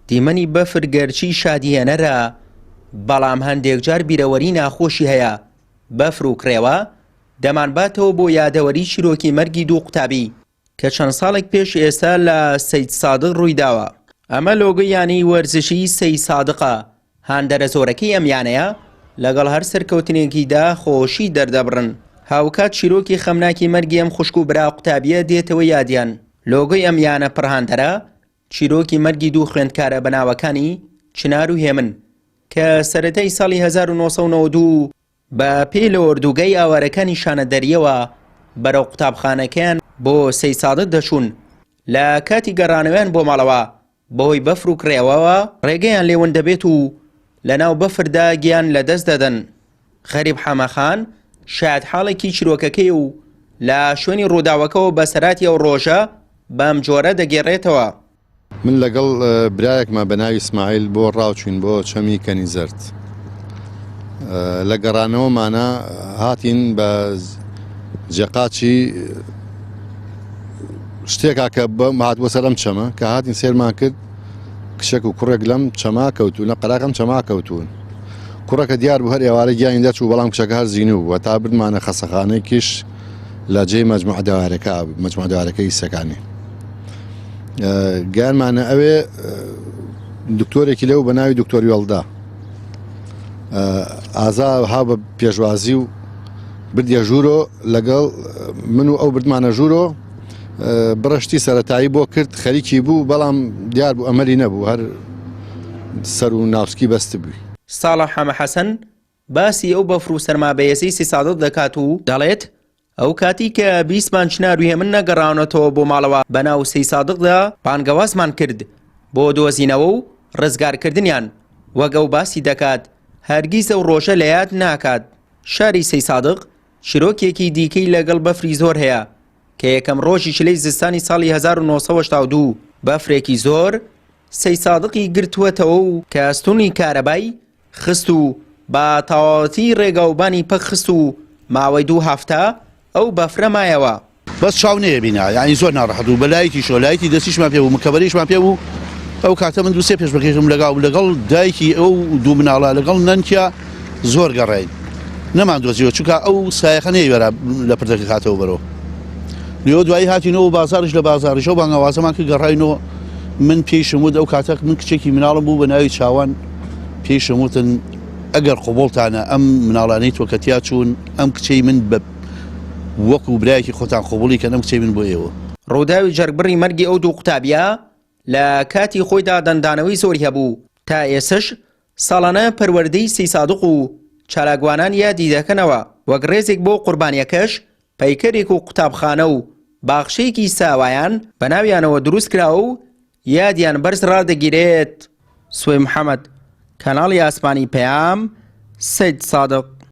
دیمەنی بەفر گەرچی شادیێنەرە بەڵام هەندێک جار بیرەوەری ناخۆشی هەیە. بەفر و کرێوە دەمانباتەوە بۆ یادەوەری چیرۆکی مەرگی دوو قوتابی کە چەند ساڵێک پێش ئێستا لە سەید سادق ڕوویداوە. ئەمە لۆگۆیانی وەرزشی سەید سادقە. هاندەرە زۆرەکەی ئەمیانەیە لەگەڵ هەر سەرکەوتنێکیدا خۆشی دەردەبڕن. هاوکات چیرۆکی خەمناکی مەرگی ئەم خوشک و برا قوتابیە دێتەوە یادیان. لۆگۆی ئەمیانە پڕهاندەرە چیرۆکی مەرگی دوو خوێندکارە بەناوەکانی چنار و هێمن کە سەرەتای ساڵی 1992 بە پێی لە ئۆردوگای ئاوارەکانی شانەدەریەوە بەرەو قوتابخانەکەیان بۆ سەید سادق دەچوون. لە کاتی گەڕانەوەیان بۆ ماڵەوە بەهۆی بەفر و کرێوەوە ڕێگەیان لێون دەبێت و لەناو بەفردا گیان لەدەست دەدەن. غەریب حەمەخان شاید حاڵێکی چیرۆکەکەی و لە شوێنی ڕووداوەکەەوە بە سەراتی ئەو ڕۆژە بەم جۆرە دەگێڕێتەوە. من لەگەڵ برایەکمە بە ناوی ئیسماعیل بۆ ڕاوچوین بۆ چەمی کەنی زەرد. لە گەڕانەوەمانە هاتین بە جێقاچی شتێکا کە هات بۆ سەرم چەمە کە هاتین سێرمان کرد کشێک و کوڕێک لەم چەما کەوتون لە قەراقم چەما کەوتون. کوڕەکە دیار بوو هەر ئێوارە گیانی دەچوو بەڵام کشەکە هەر زیینوو و تا بردمانە خەسەخانەیەکیش لە جێی مەجموعە داوارەکەی سەکانی. گیانمانە ئەوێ دکتۆرێکی لەو بە ناوی دکتۆری وەڵدا ئازا ها بە پێشوازی و بردیە ژوورۆ لەگەڵ من و ئەو بردمانە ژوورۆ بڕشتی سەرەتایی بۆ کرد خەریکی بوو بەڵام دیار بوو ئەمەلی نەبوو هەر سەر و ناوسکی بەست بووی. ساڵح حەمە حەسەن باسی ئەو بەفر و سەرمابەیەزەی سەید سادق دەکات و دەڵێت ئەو کاتی کە بیسمان چنار و هێمن نەگەڕاونەتەوە بۆ ماڵەوە بەناو سەید سادقدا پانگەوازمان کرد بۆ دۆزینەوە و ڕزگارکردنیان. وەک ئەو باسی دەکات هەرگیز ئەو ڕۆژە لە یاد ناکات. شاری سەید سادق شیرۆکێکی دیکەی لەگەڵ بەفری زۆر هەیە کە یەکەم ڕۆژی شلەی زستانی ساڵی 1982 بەفرێکی زۆر سەید سادقی گرتووەتەوە و کە ئەستوونی کارەبای خست و بە تەواوەتی ڕێگاوبانی پەک خست و ماوەی 2 هەفتە ئەو بەفرە مایەوە. بەس چاو نەیە بینا یعنی زۆر ناڕەحەت و بەلایەکی شۆلایەتی دەستیشمان پێ بوو مکەبەریشمان پێ بوو. ئەو کاتە من دووسێ پێش بەکەشم لەگەڵ دایکی ئەو دوو مناڵە لەگەڵ نەنکە زۆر گەڕین نەمان دۆزیەوە چونکە ئەو سایەخە نەیوەرە لە پردەکە کاتەوە بەرەوە. لێوە دوایی هاتینەوە بازاڕش لە بازاڕیشەوە بانگەوازەمان کرد گەڕاینەوە. من پێیشم وت ئەو کاتە من کچێکی مناڵم بوو بە ناوی چاوان پێیشم وتن ئەگەر قوبوڵتانە ئەم مناڵانەی تۆکەتیا چوون ئەم کچەی من بە وەکو برایەکی خۆتان قوبوڵی کە ئەم کچەی من بۆ ئێوە. ڕووداوی جەرگبڕی مەرگی ئەو دوو قوتابیە لە کاتی خۆیدا دەندانەوەی زۆری هەبوو. تا ئێسش ساڵانە پەروەردەی سەید سادق و چالاکوانان یادی دەکەنەوە. وەک ڕێزێک بۆ قوربانیەکەش پەیکەرێک و قوتابخانە و باخشەیەکی ساوایان بە ناویانەوە دروست کراوە و یادیان بەرز ڕادەگیرێت. سوێ محەممەد، کەناڵی ئاسمانی پەیام، سەید سادق.